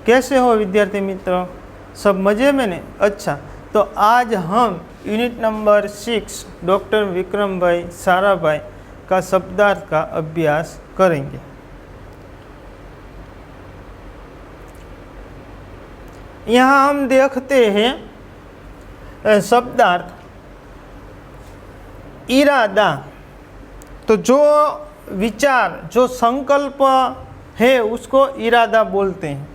कैसे हो विद्यार्थी मित्रों, सब मज़े में ने? अच्छा, तो आज हम यूनिट नंबर 6 डॉक्टर विक्रम भाई साराभाई का शब्दार्थ का अभ्यास करेंगे। यहाँ हम देखते हैं शब्दार्थ इरादा। तो जो विचार, जो संकल्प है उसको इरादा बोलते हैं।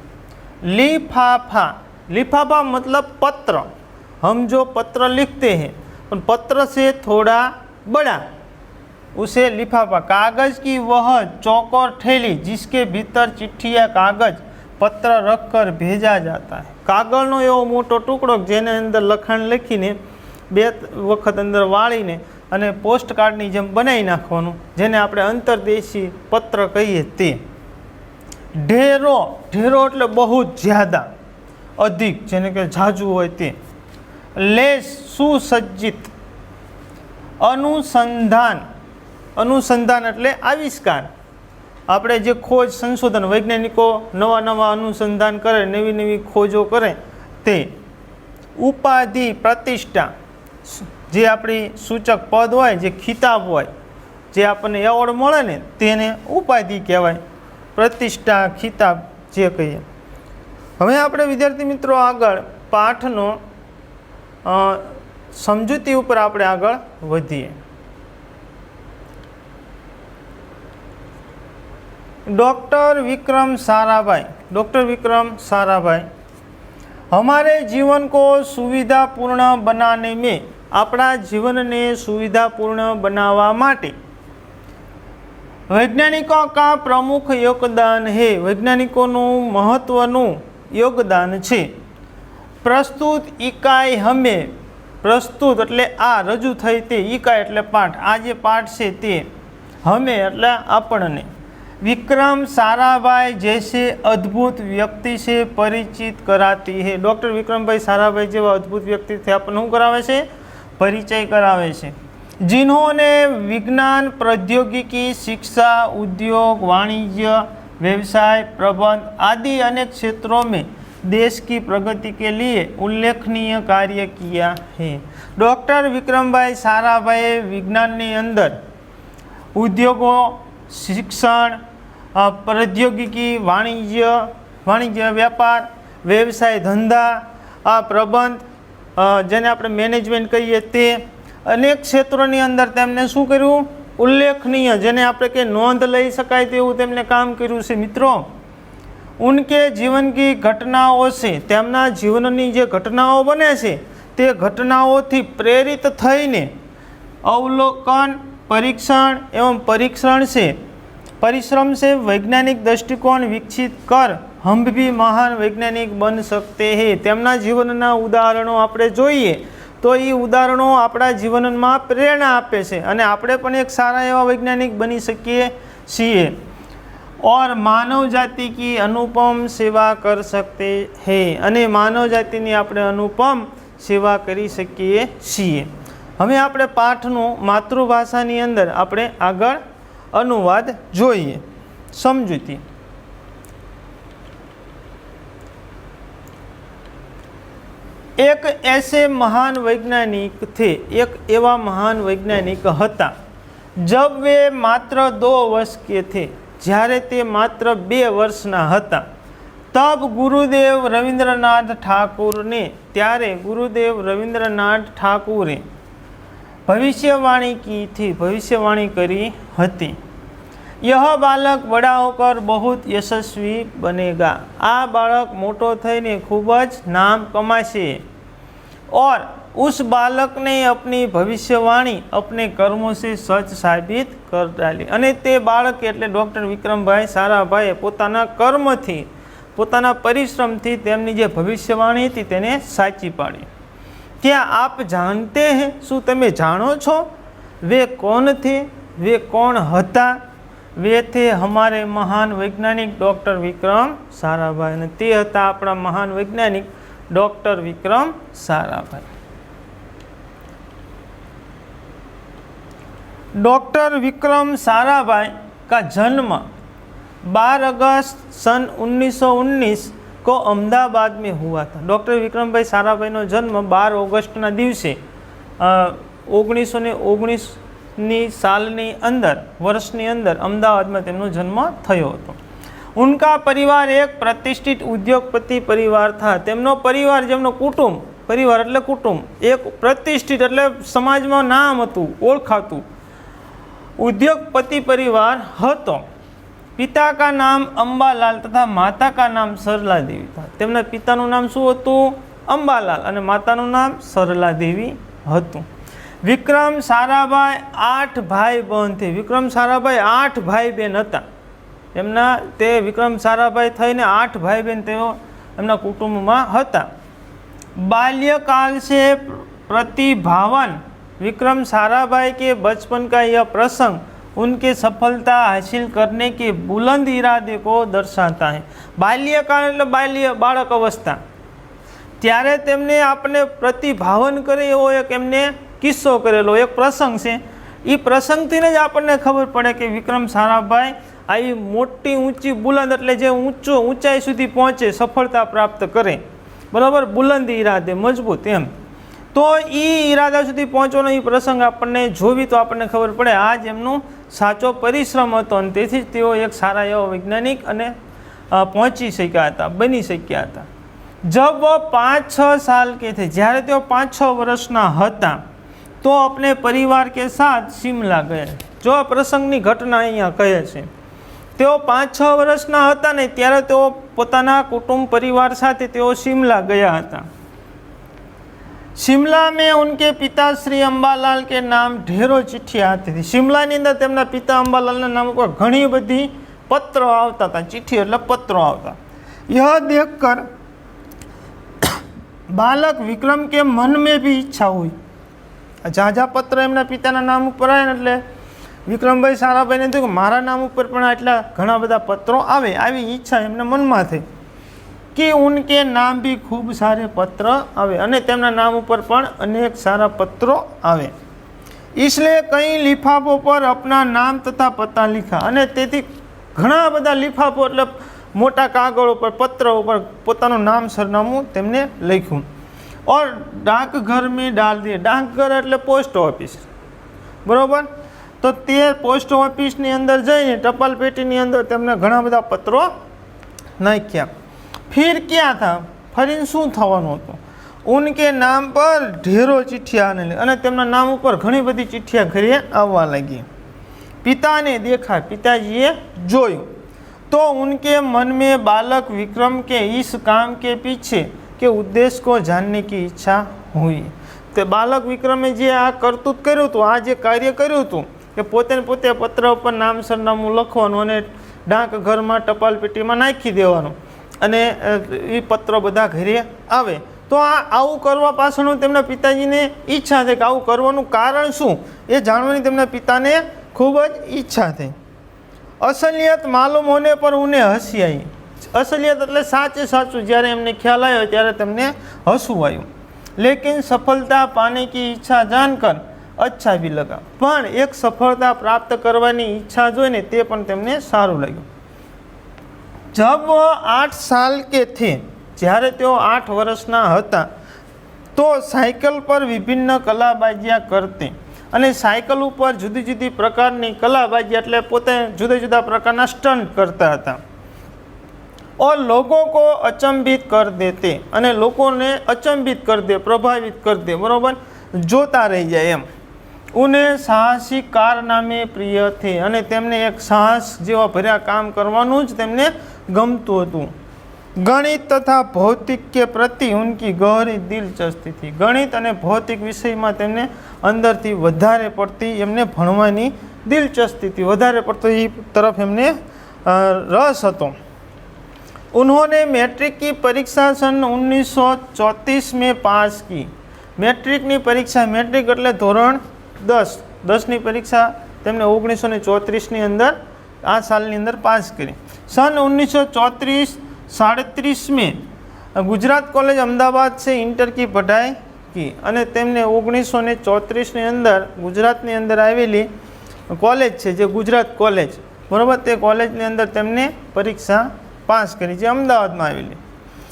लिफाफा, लिफाफा मतलब पत्र। हम जो पत्र लिखते हैं उन पत्र से थोड़ा बड़ा, उसे लिफाफा। कागज़ की वह चौकोर थैली जिसके भीतर चिट्ठी या कागज़ पत्र रखकर भेजा जाता है। कागळनो एवो मोटो टुकड़ो जेने अंदर लखाण लखीने बे वखत अंदर वाळीने अने पोस्टकार्डनी जेम बनावी नाखवानुं, जेने आपणे अंतरदेशी पत्र कहीए ते। ढेरो, ढेरो एटले बहुत ज्यादा, अधिक, जेने के झाजू होय ते। लेस, सुसज्जित। अनुसंधान, अनुसंधान एटले आविष्कार। આપણે જે ખોજ સંશોધન, વૈજ્ઞાનિકો નવા નવા અનુસંધાન કરે, નવી નવી ખોજો કરે તે। ઉપાધિ, પ્રતિષ્ઠા, જે આપણી સૂચક પદ હોય, જે ખિતાબ હોય, જે આપણને એવોર્ડ મળે ને તેને ઉપાધિ કહેવાય। પ્રતિષ્ઠા, ખિતાબ જે કહીએ। હવે આપણે વિદ્યાર્થી મિત્રો આગળ પાઠનો સમજૂતી ઉપર આપણે આગળ વધીએ। डॉक्टर विक्रम साराभाई, डॉक्टर विक्रम साराभाई, हमारे जीवन को सुविधापूर्ण बनाने में, अपना जीवन ने सुविधापूर्ण बनावा माटे वैज्ञानिकों का प्रमुख योगदान है। वैज्ञानिकों महत्वनु योगदान छे। प्रस्तुत इकाई हमें, प्रस्तुत एटले आ रजू थई ते, इकाई एटले पाठ, आ जे पाठ छे ते हमें एटले आपणने विक्रम साराभाई जैसे अद्भुत व्यक्ति से परिचित कराती है। डॉक्टर विक्रम भाई साराभाई जेवा अद्भुत व्यक्ति थे आपने करावे छे, परिचय करावे छे। जिन्होंने विज्ञान, प्रौद्योगिकी, शिक्षा, उद्योग, वाणिज्य, व्यवसाय, प्रबंध आदि अनेक क्षेत्रों में देश की प्रगति के लिए उल्लेखनीय कार्य किया है। डॉक्टर विक्रम भाई साराभाई विज्ञान ने अंदर उद्योगों, शिक्षण, प्रौद्योगिकी, वाणिज्य, व्यापार, व्यवसाय, धंधा, प्रबंध, जेने आपणे मैनेजमेंट कहीए ते अनेक क्षेत्रों अंदर तेमने शुं कर्युं? उल्लेखनीय, जेने आपणे के नोंध लई शकाय तेवुं तेमने काम कर्युं छे। मित्रों, उनके जीवन की घटनाओं से, तेमना जीवननी जे घटनाओं बने छे ते घटनाओंथी प्रेरित थईने अवलोकन, परीक्षण एवं परिश्रम से वैज्ञानिक दृष्टिकोण विकसित कर हम भी महान वैज्ञानिक बन सकते हैं। तेमना जीवनना उदाहरणों आपणे जोईए तो ये उदाहरणों आपणा जीवनमां प्रेरणा आपे छे अने आपणे पण एक सारा एवा वैज्ञानिक बनी सकीए छीए और मानव जाति की अनुपम सेवा कर सकते हैं अने मानव जातिनी आपणे अनुपम सेवा करी सकीए छीए। हवे आपणे पाठनो मातृभाषानी अंदर आपणे आगळ अनुवाद जोईए। समजूती। एक ऐसे महान वैज्ञानिक थे, एक एवा महान वैज्ञानिक हता जब वे मात्र 2 वर्ष के थे। ज्यारे ते मात्र 2 वर्षना हता तब गुरुदेव रविंद्रनाथ ठाकुर ने, त्यारे गुरुदेव रविंद्रनाथ ठाकुरे भविष्यवाणी की थी, भविष्यवाणी करी हती। यह बालक बड़ा होकर बहुत यशस्वी बनेगा। आ बालक मोटो थईने खूबज नाम कमाशे और उस बालक ने अपनी भविष्यवाणी अपने कर्मों से सच साबित कर डाली। अने ते बालक एटले डॉक्टर विक्रम भाई साराभाई पोताना कर्म थी, पोताना परिश्रम थी तेमनी जे भविष्यवाणी थी तेने साची पाड़ी। क्या आप जानते हैं, शू तमे जानो छो वे कौन थे, वे कौन हता? वे थे हमारे महान वैज्ञानिक डॉक्टर विक्रम साराभाई ने ते हता अपना महान वैज्ञानिक डॉक्टर विक्रम साराभाई। डॉक्टर विक्रम साराभाई का जन्म 12 अगस्त सन 1919 को अहमदाबाद में हुआ था। डॉक्टर विक्रमभाई साराभाईનો જન્મ 12 ઓગસ્ટના દિવસે 1919ની સાલની અંદર વર્ષની અંદર અમદાવાદમાં તેમનો જન્મ થયો હતો। उनका परिवार एक प्रतिष्ठित उद्योगपति परिवार था। તેમનો પરિવાર જેમનો કુટુંબ परिवार એટલે કુટુંબ એક પ્રતિષ્ઠિત એટલે સમાજમાં નામ હતું ઓળખાતું उद्योगपति परिवार હતો। पिता का नाम अंबालाल तथा माता का नाम सरला देवी था। તેમના પિતાનું નામ શું હતું? અંબાલાલ અને માતાનું નામ સરલા દેવી હતું। વિક્રમ સારાભાઈ 8 ભાઈ બહેન થે। વિક્રમ સારાભાઈ 8 ભાઈ બહેન હતા। એમના તે વિક્રમ સારાભાઈ થઈને 8 ભાई बहन તેઓ એમના કુટુંબમાં હતા। बाल्यकाल से प्रतिभावान विक्रम साराभाई के बचपन का यह प्रसंग उनके सफलता हासिल करने के बुलंद इरादे को दर्शाता है। बाल्यकाल એટલે બાલ્ય બાળક અવસ્થા ત્યારે તેમને આપણે પ્રતિભાવન કરે એવો એક એમને કિસ્સો કરેલો એક પ્રસંગ છે। એ પ્રસંગથી જ આપણને ખબર પડે કે વિક્રમ સારાભાઈ આવી મોટી ઊંચી બુલંદ એટલે જે ઊંચાઈ સુધી પહોંચે સફળતા પ્રાપ્ત કરે બરાબર બુલંદ ઈરાદે મજબૂત એમ તો એ ઈરાદા સુધી પહોંચવાનો એ પ્રસંગ આપણને જોવી તો આપણને ખબર પડે આ જ એમનો સાચો પરિશ્રમ હતો અને તેથી જ તેઓ એક સારા એવા વૈજ્ઞાનિક અને પહોંચી શક્યા હતા બની શક્યા હતા। जब वो 5-6 साल के थे જ્યારે તેઓ 5-6 વર્ષના હતા तो अपने परिवार के साथ शिमला गए। जो આ પ્રસંગની ઘટના અહીંયા કહે છે તેઓ 5-6 વર્ષના હતા ને ત્યારે તેઓ પોતાના કુટુંબ પરિવાર સાથે તેઓ शिमला ગયા હતા। शिमला में उनके पिता श्री अंबालाल के नाम ढेरों चिट्ठियाँ आती थी। शिमलाની અંદર તેમના પિતા અંબાલાલના નામ ઉપર ઘણી બધી પત્રો આવતા હતા। चिट्ठी એટલે પત્રો આવતા। यह देखकर बालक विक्रम के मन में भी इच्छा हुई। झाझा पत्र एमना पिताना नाम पर आए એટલે વિક્રમભાઈ સારાભાઈને થયું કે મારા નામ ઉપર પણ આટલા ઘણા બધા પત્રો આવે આવી ઈચ્છા એમના મનમાં થઈ કે ઉનકે નામ भी खूब सारे पत्र आवे અને તેમના નામ ઉપર પણ અનેક સારા પત્રો આવે। इसलिए कई लिफाफों पर अपना नाम तथा पता लिखा અને તેથી ઘણા બધા લિફાફો એટલે મોટા કાગળો પર પત્રો ઉપર પોતાનું નામ સરનામું તેમને લખ્યું। और डाकघर में डाल दिए। डाकघर એટલે પોસ્ટ ઓફિસ બરાબર તો તે પોસ્ટ ઓફિસની અંદર જઈને ટપાલ પેટીની અંદર તેમને ઘણા બધા પત્રો નાખ્યા। फिर क्या था ફરીને શું થવાનું હતું? उनके नाम पर ढेरों चिट्ठियाँ आने लगी અને તેમના નામ ઉપર ઘણી બધી ચિઠ્ઠિયા ઘરે આવવા લાગી। पिताने देखा पिताजीए જોયું तो उनके मन में बालक विक्रम के इस काम के पीछे के उद्देश्य को जानने की इच्छा हुई। तो बालक विक्रमे जे आ करतूत कर्युं हतुं आ जे कार्य कर्युं हतुं કે પોતે પોતે પત્ર ઉપર નામ સરનામું લખવાનું અને ડાકઘરમાં ટપાલ પેટીમાં નાખી દેવાનું અને એ પત્રો બધા ઘરે આવે તો આવું કરવા પાછળનું તેમના પિતાજીને ઈચ્છા થઈ કે આવું કરવાનું કારણ શું એ જાણવાની તેમના પિતાને ખૂબ જ ઈચ્છા થઈ। असलियत मालूम होने पर उन्हें हंसी आई। असलियत એટલે સાચે સાચું જ્યારે એમને ખ્યાલ આવ્યો ત્યારે તેમને હસવું આવ્યું। लेकिन सफलता पाने की इच्छा जानकर अच्छा भी लगा। પણ એક સફળતા પ્રાપ્ત કરવાની ઈચ્છા જોઈને તે પણ તેમને સારું લાગ્યું। जब वो 8 साल के थे જ્યારે તેઓ 8 વર્ષના હતા તો સાયકલ પર વિભિન્ન કલાબાજીયા કરતે અને સાયકલ ઉપર જુદી જુદી પ્રકારની કલાબાજી એટલે પોતે જુદા જુદા પ્રકારના સ્ટન્ટ કરતા હતા। और लोगों को अचंभित कर देते અને લોકોને અચંબિત कर दे प्रभावित कर दे बराबर જોતા રહી જાય એમ। उन्हें साहसिक कारनामे प्रिय थे અને તેમને એક સાહસ જેવા ભર્યા કામ કરવાનું જ તેમને ગમતું હતું। गणित तथा भौतिक के प्रति उनकी गहरी दिलचस्पी थी। गणित અને ભૌતિક વિષયમાં તેમને અંદરથી વધારે પડતી એમને ભણવાની દિલચસ્પી હતી વધારે પડતો એ તરફ એમને રસ હતો। उन्होंने मैट्रिक की परीक्षा सन 1934 में पास की। मैट्रिकની પરીક્ષા મેટ્રિક એટલે ધોરણ 10ની પરીક્ષા તેમને 1934ની અંદર આ સાલની અંદર પાસ કરી। सन 1934-37 में गुजरात कॉलेज अहमदाबाद से इंटर की पढ़ाई की અને તેમને 1934ની અંદર ગુજરાતની અંદર આવેલી કોલેજ છે જે ગુજરાત કોલેજ બરાબર તે કોલેજની અંદર તેમને પરીક્ષા પાસ કરી જે અમદાવાદમાં આવેલી।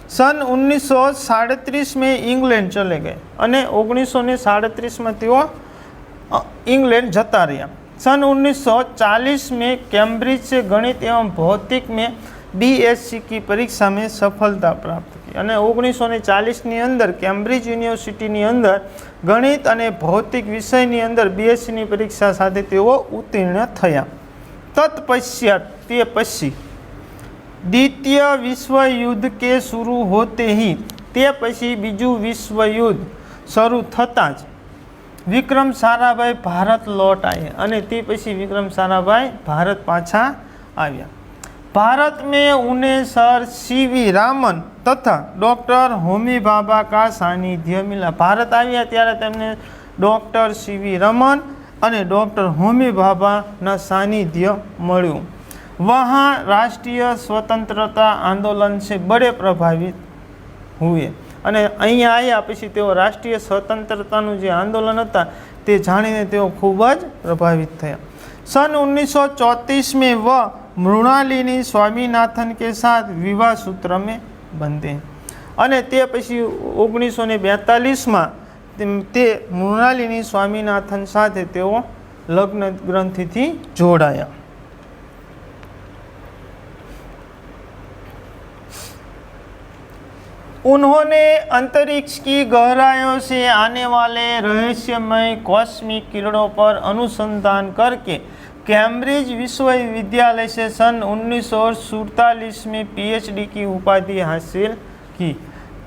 सन 1937 में इंग्लैंड चले गए અને 1937 में તેઓ इंग्लैंड जता रहा। सन 1940 में कैम्ब्रिज से गणित एवं भौतिक में BSc की परीक्षा में सफलता प्राप्त की અને 1940 ની અંદર કેમ્બ્રિજ યુનિવર્સિટીની અંદર ગણિત અને ભૌતિક વિષયની અંદર BScની પરીક્ષા સાથે તેઓ ઉત્તીર્ણ થયા। તત્પશ્ચાત તે પછી द्वितीय विश्व युद्ध के शुरू होते ही ते पछी बीजू विश्व युद्ध शुरू थता ज विक्रम साराभाई भारत लौट आए અને તે પછી વિક્રમ સારાભાઈ ભારત પાછા આવ્યા। भारत में उन्हें सर CV रामन तथा डॉक्टर होमी भाभा का सानिध्य मिला। भारत આવ્યા ત્યારે તેમને ડૉક્ટર CV રમન અને ડૉક્ટર હોમી ભાભાના સાનિધ્ય મળ્યું। वहाँ राष्ट्रीय स्वतंत्रता आंदोलन से बड़े प्रभावित हुए અને અહીંયા આવ્યા પછી તેઓ રાષ્ટ્રીય સ્વતંત્રતાનું જે આંદોલન હતા તે જાણીને તેઓ ખૂબ જ પ્રભાવિત થયા। सन 1934 में वह मृणालिनी स्वामीनाथन के साथ विवाह सूत्र में बंधे અને તે પછી 1942 માં તે મૃણાલિની સ્વામીનાથન સાથે તેઓ લગ્ન ગ્રંથિથી જોડાયા। उन्होंने अंतरिक्ष की गहराइयों से आने वाले रहस्यमय कॉस्मिक किरणों पर अनुसंधान करके कैम्ब्रिज विश्वविद्यालय से सन 1947 में PhD की उपाधि हासिल की।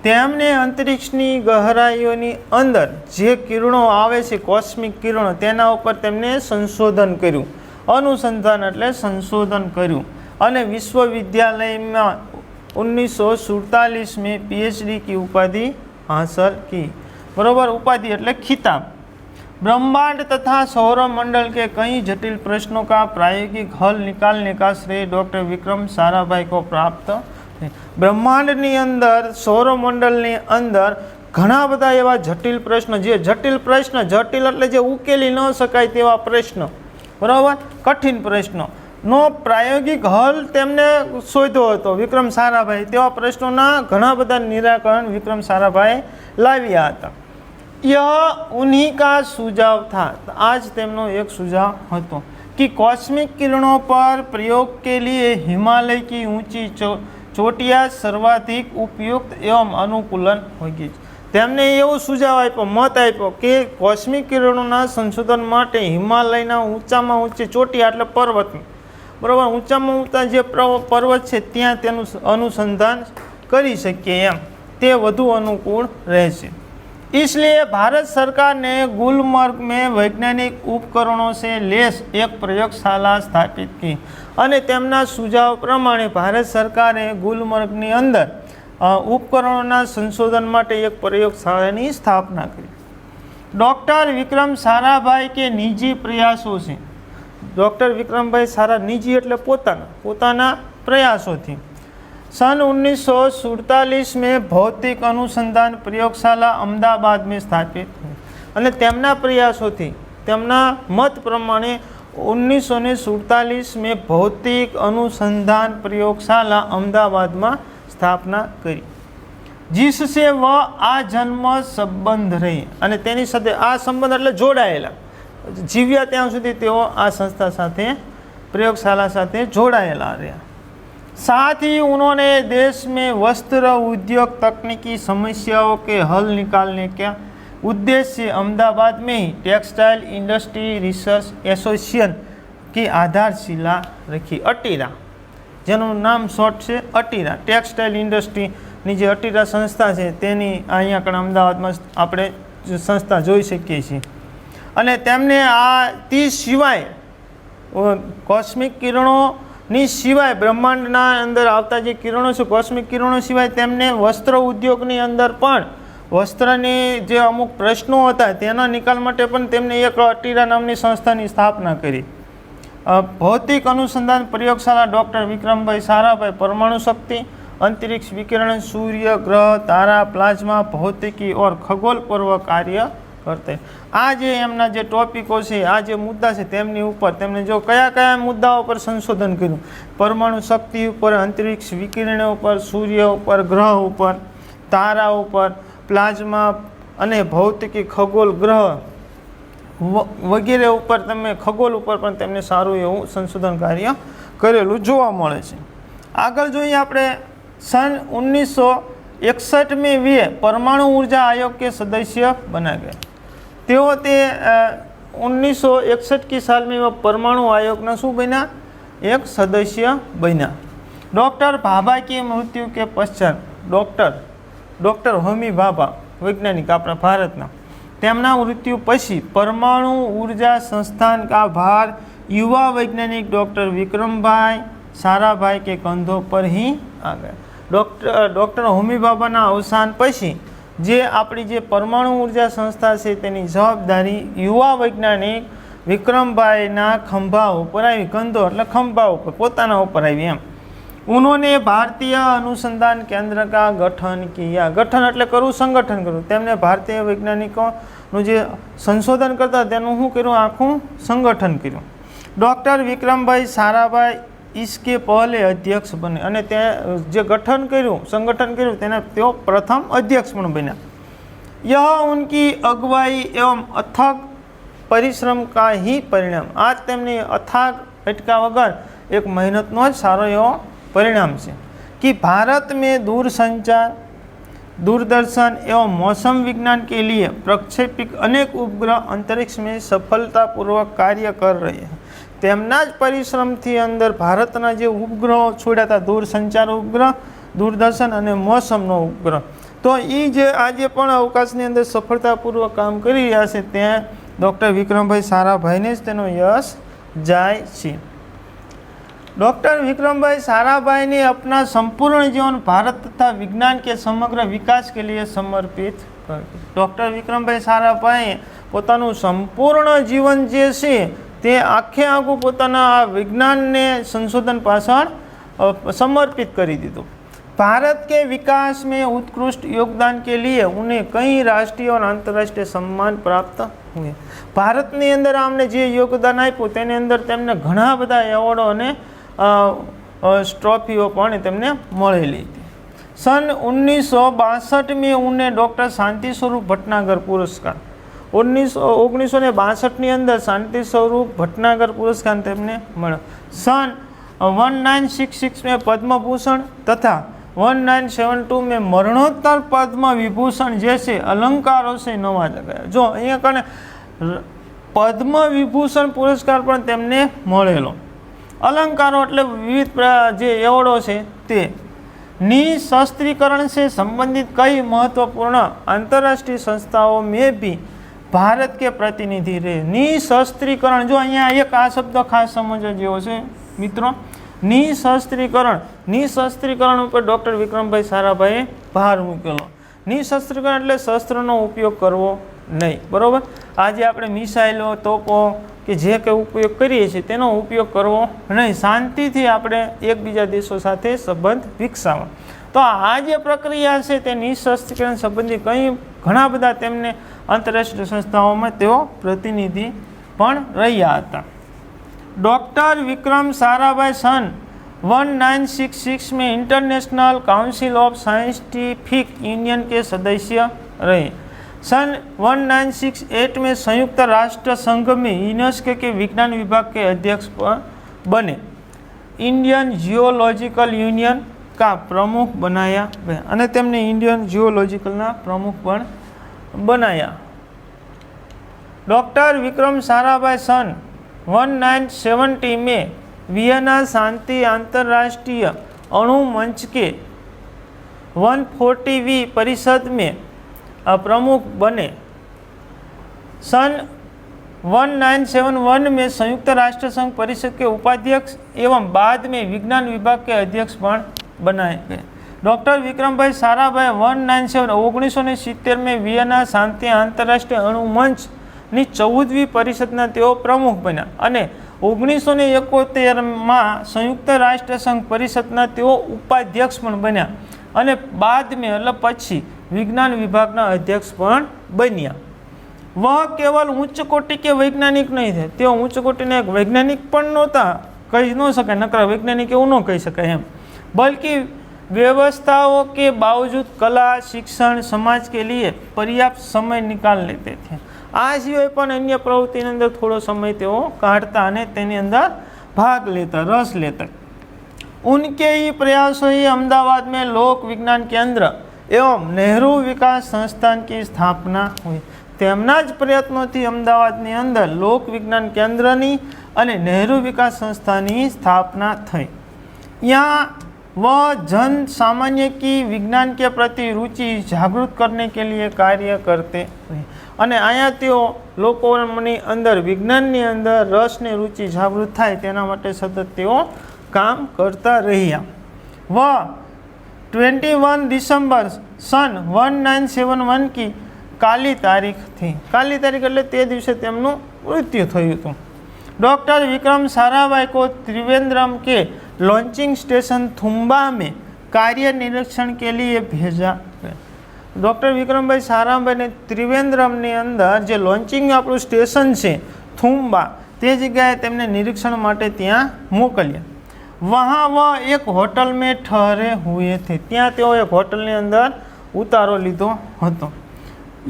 तेमने अंतरिक्षनी गहराइयोनी अंदर जे किरणों आवे छे कॉस्मिक किरणों तेना उपर तेमने संशोधन कर्युं। अनुसंधान एटले संशोधन कर्युं અને विश्वविद्यालय में 1947 में PhD की उपाधि हासिल की। बराबर, उपाधि एटले खिताब। ब्रह्मांड तथा सौरमंडल के कई जटिल प्रश्नों का प्रायोगिक हल निकालने का श्रेय डॉक्टर विक्रम साराभाई को प्राप्त है। ब्रह्मांडनी अंदर सौरमंडलनी अंदर घणा बधा एवा जटिल प्रश्न, जे जटिल प्रश्न, जटिल एटले जे उकेली न शकाय तेवा प्रश्न, बराबर, कठिन प्रश्न નો પ્રાયોગિક હલ તેમને શોધ્યો હતો વિક્રમ સારાભાઈ। તેવા પ્રશ્નોના ઘણા બધા નિરાકરણ વિક્રમ સારાભાઈ લાવ્યા હતા। यह उन्हीं का सुझाव था। आज તેમનો એક સુझाव હતો कि कॉस्मिक किरणों पर प्रयोग के लिए हिमालय की ऊंची चोटियाँ सर्वाधिक उपयुक्त एवं अनुकूलन होगी। તેમને એવો સુझाव આપ્યો, મત આપ્યો કે કોસ્મિક કિરણોના સંશોધન માટે હિમાલયના ઊંચામાં ઊંચી ચોટિયા એટલે પર્વત, बराबर, ऊंचाમાં ऊंचा જે पर्वत है त्या तेनु अनुसंधान करी सके एम ते वधु अनुकूल रहेशे। इसलिए भारत सरकार ने गुलमर्ग में वैज्ञानिक उपकरणों से लेस एक प्रयोगशाला स्थापित की અને તેમના સુझाव प्रमाणे भारत सरकारे गुलमर्गनी अंदर उपकरणों संशोधन माटे एक प्रयोगशालानी स्थापना करी। डॉक्टर विक्रम साराभाई के निजी प्रयासों से, डॉक्टर विक्रमभाई सारा निजी एटले पोताना प्रयासों थी सन 1947 में भौतिक अनुसंधान प्रयोगशाला अहमदाबाद में स्थापित हुई અને તેમના પ્રયાસોથી, તેમના મત પ્રમાણે 1947 में भौतिक अनुसंधान प्रयोगशाला अहमदाबाद में स्थापना करी, जिससे वह आजन्म संबंध रही અને તેની સાથે આ સંબંધ એટલે જોડાયેલા, જીવ્યા ત્યાં સુધી તેઓ આ સંસ્થા સાથે, प्रयोगशाला साथे जोड़ाયેલા રહ્યા। साथ ही उन्होंने देश में वस्त्र उद्योग तकनीकी समस्याओं के हल निकालने का उद्देश्य से अहमदाबाद में ही टेक्सटाइल इंडस्ट्री रिसर्च एसोसिएशन की आधारशिला रखी। अटीरा, જેનું નામ શોર્ટ છે અટીરા, ટેક્સટાઇલ ઇન્ડસ્ટ્રીની જે અટીરા સંસ્થા છે તેની અહીંયા આગળ અમદાવાદમાં આપણે સંસ્થા જોઈ શકીએ છીએ। અને તેમને આ તે સિવાય કોસ્મિક કિરણોની સિવાય બ્રહ્માંડના અંદર આવતા જે કિરણો છે કોસ્મિક કિરણો સિવાય તેમને વસ્ત્ર ઉદ્યોગની અંદર પણ વસ્ત્રની જે અમુક પ્રશ્નો હતા તેના નિકાલ માટે પણ તેમને એક અટીરા નામની સંસ્થાની સ્થાપના કરી। भौतिक अनुसंधान प्रयोगशाला डॉक्टर विक्रमभाई साराभाई परमाणु शक्ति, अंतरिक्ष विकिरण, सूर्य, ग्रह, तारा, प्लाज्मा, भौतिकी और खगोल पर्व कार्य કરતે આ જે એમના જે ટોપિકો છે, આ જે મુદ્દા છે તેમની ઉપર તેમને જો કયા કયા મુદ્દાઓ પર સંશોધન કર્યું, પરમાણુ શક્તિ ઉપર, અંતરિક્ષ વિકિરણો ઉપર, સૂર્ય ઉપર, ગ્રહ ઉપર, તારા ઉપર, પ્લાઝમા અને ભૌતિકી, ખગોળ, ગ્રહ વગેરે ઉપર તમે ખગોળ ઉપર પણ તેમને સારું એવું સંશોધન કાર્ય કરેલું જોવા મળે છે. આગળ જોઈએ આપણે सन 1961 में वे परमाणु ऊर्जा आयोग के सदस्य बना गए. तेओ ते 1961 की साल में वह परमाणु आयोग ना शू बना एक सदस्य बना. डॉक्टर भाभा की मृत्यु के पश्चात डॉक्टर होमी भाभा वैज्ञानिक अपना भारतना तेमना मृत्यु पछी परमाणु ऊर्जा संस्थान का भार युवा वैज्ञानिक डॉक्टर विक्रमभाई साराभाई के कंधों पर ही आ गया. डॉक्टर होमी बाबाना अवसान पछी जे आपणी जे परमाणु ऊर्जा संस्था है तेनी जवाबदारी युवा वैज्ञानिक विक्रमभाईना खंभा पर आई, कंधो एटले खंभा पर पोताना पर आई एम. उन्होंने भारतीय अनुसंधान केंद्र का गठन किया. गठन एटले करવું, संगठन करવું. तेमने भारतीय वैज्ञानिकोનું જે સંશોધન કરતા તેનું શું કર્યું, આખું સંગઠન કર્યું. ડૉક્ટર વિક્રમભાઈ સારાભાઈ इसके पहले अध्यक्ष बने અને તે જે ગઠન કર્યું, સંગઠન કર્યું તેના તેઓ પ્રથમ અધ્યક્ષ પણ બન્યા. यह उनकी अगुवाई एवं अथक परिश्रम का ही परिणाम. आज તેમની અથાગ અટકા વગર એક મહેનતનો જ સારો એવો परिणाम છે कि भारत में दूरसंचार, दूरदर्शन एवं मौसम विज्ञान के लिए प्रक्षेपित अनेक उपग्रह अंतरिक्ष में सफलतापूर्वक कार्य कर रहे हैं. તેમના જ પરિશ્રમથી અંદર ભારતના જે ઉપગ્રહો છોડ્યા હતા, દૂરસંચાર ઉપગ્રહ, દૂરદર્શન અને મોસમનો ઉપગ્રહ, તો એ જે આજે પણ અવકાશની અંદર સફળતાપૂર્વક કામ કરી રહ્યા છે ત્યાં ડૉક્ટર વિક્રમભાઈ સારાભાઈને જ તેનો યશ જાય છે. डॉक्टर विक्रमभाई साराभाई ने अपना संपूर्ण जीवन भारत तथा विज्ञान के समग्र विकास के लिए समर्पित कर दिया. डॉक्टर विक्रमभाई साराभाई પોતાનું સંપૂર્ણ જીવન જે છે તે આખે આખું પોતાના આ વિજ્ઞાનને સંશોધન પાછળ समर्पित કરી દીધું. भारत के विकास में उत्कृष्ट योगदान के लिए उन्हें कई राष्ट्रीय और अंतर्राष्ट्रीय सम्मान प्राप्त हुए. ભારતની અંદર આમને જે યોગદાન આપ્યું તેની અંદર તેમને ઘણા બધા એવોર્ડો અને ट्रॉफियों પણ તેમને મળેલી હતી. सन 1962 में उन्हें डॉक्टर शांति स्वरूप भटनागर पुरस्कार 1962 अंदर शांति स्वरूप भटनागर पुरस्कार तेमने મળ્યો. सन 1966 में पद्म भूषण तथा 1972 में मरणोत्तर पद्म विभूषण जैसे अलंकारों से नवाजा गया. जो अहीं कने पद्म विभूषण पुरस्कार पण तेमने મળેલો. अलंकारों એટલે વિવિધ જે એવોર્ડો છે તે निशस्त्रीकरण से संबंधित कई महत्वपूर्ण अंतर्राष्ट्रीय संस्थाओं में भी भारत के प्रतिनिधि रहे. निशस्त्रीकरण, जो अहीं एक आ शब्द खास समझवा जेवो छे मित्रों, निशस्त्रीकरण. निशस्त्रीकरण पर डॉक्टर विक्रमभाई साराभाઈએ भार મૂકેલો. निशस्त्रीकरण એટલે શસ્ત્રનો ઉપયોગ કરવો નહીં, બરોબર. આજે આપણે મિસાઇલો, તોપો કે જે કંઈ ઉપયોગ કરીએ છીએ તેનો ઉપયોગ કરવો નહીં. શાંતિથી આપણે એકબીજા દેશો સાથે સંબંધ વિકસાવવા. તો આ જે પ્રક્રિયા છે તે નિશસ્ત્રીકરણ સંબંધી ઘણા બધા તેમને આંતરરાષ્ટ્રીય સંસ્થાઓમાં તેઓ પ્રતિનિધિ પણ રહ્યા હતા. डॉक्टर विक्रम साराभाई सन 1966 में international council of scientific union के सदस्य रहे. सन 1968 में संयुक्त राष्ट्र संघ में यूनेस्को के विज्ञान विभाग के अध्यक्ष बने. इंडियन जियोलॉजिकल यूनियन का प्रमुख बनाया गया અને તેમને ઇન્ડિયન जियोलॉजिकलના પ્રમુખ પણ બનાયા. डॉक्टर विक्रम साराभाई सन 1970 में वियना शांति अंतर्राष्ट्रीय अणु मंच के 140वीं परिषद में प्रमुख बने. सन 1971 में संयुक्त राष्ट्र संघ परिषद के उपाध्यक्ष एवं बाद में विज्ञान विभाग के अध्यक्ष पण बनाए गए. डॉक्टर विक्रमभाई साराभाई 1970 में वियना शांति अंतर्राष्ट्रीय अणु मंच ની 14મી પરિષદના તેઓ પ્રમુખ બન્યા અને 1971માં સંયુક્ત રાષ્ટ્ર સંઘ પરિષદના તેઓ ઉપાધ્યક્ષ પણ બન્યા અને બાદ મેં એટલે પછી વિજ્ઞાન વિભાગના અધ્યક્ષ પણ બન્યા. वह केवल उच्च कोटि के वैज्ञानिक नहीं थे, तेओ उच्च कोटिना एक वैज्ञानिक पण नहोता, कही न शकाय, नकरा वैज्ञानिक एवुं न कही शकाय एम, बल्कि व्यवस्थाओं के बावजूद कला शिक्षण समाज के लिए पर्याप्त समय निकाल लेते थे। आ सिवाय पण अन्य प्रवृत्तिनी अंदर थोड़ो समय तेओ काढता अने तेनी अंदर भाग लेता, रस लेता। उनके ही प्रयासों ही अहमदाबाद में लोक विज्ञान केंद्र एवं नेहरू विकास संस्थान की स्थापना हुई। तेमना ज प्रयत्नोथी अमदावादनी अंदर लोक विज्ञान केंद्रनी अने नेहरू विकास संस्थानी स्थापना थई। यहाँ वह जन सामान्य की विज्ञान के प्रति रुचि जागृत करने के लिए कार्य करते रहे अने आया तेओ लोकोनी अंदर विज्ञाननी अंदर रस ने रुचि जागृत थाय तेना माटे सतत तेओ काम करता रह्या। वह 21 दिसंबर सन 1971 की काली तारीख थी। काली तारीख एटले ते दिवसे तेमनुं मृत्यु थयुं हतुं। डॉक्टर विक्रम साराभाई को त्रिवेंद्रम के लॉन्चिंग स्टेशन थुम्बा में कार्य निरीक्षण के लिए भेजा गया। डॉक्टर विक्रम भाई साराभाई ने त्रिवेंद्रम ने अंदर जो लॉन्चिंग आपणुं स्टेशन है थुम्बा ते जग्याए तेमने निरीक्षण माटे त्यां मोकल्या। वहाँ वह एक होटल में ठहरे हुए थे, त्यां तेओ एक होटल ने अंदर उतारो लीधो हतो।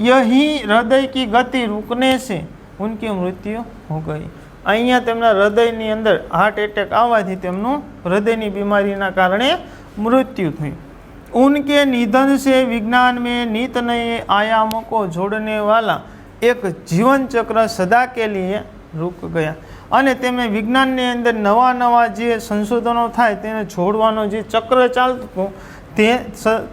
यही हृदय की गति रुकने से उनकी मृत्यु हो गई। अहींया तेमना हृदयनी अंदर हार्ट एटेक आववाथी तेमनुं हृदयनी बीमारीना कारणे मृत्यु थई। उनके निधन से विज्ञान में नित नए आयामों को जोड़ने वाला एक जीवन चक्र सदा के लिए रुक गया अने तेमने विज्ञाननी अंदर नवा नवा जे संशोधनों थाय तेने जोड़वानो जे चक्र चालतुं ते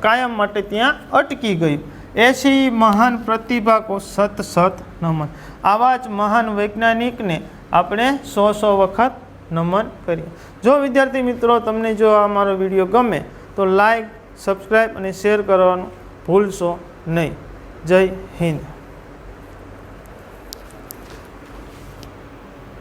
कायम माटे त्यां अटकी गई। ऐसी महान प्रतिभा को सत सत नमन। आवा ज महान वैज्ञानिक ने આપણે 100 વખત નમન કરીએ। જો વિદ્યાર્થી મિત્રો તમને જો આ મારો વિડીયો ગમે તો લાઈક સબસ્ક્રાઈબ અને શેર કરવાનું ભૂલશો નહીં। જય હિન્દ।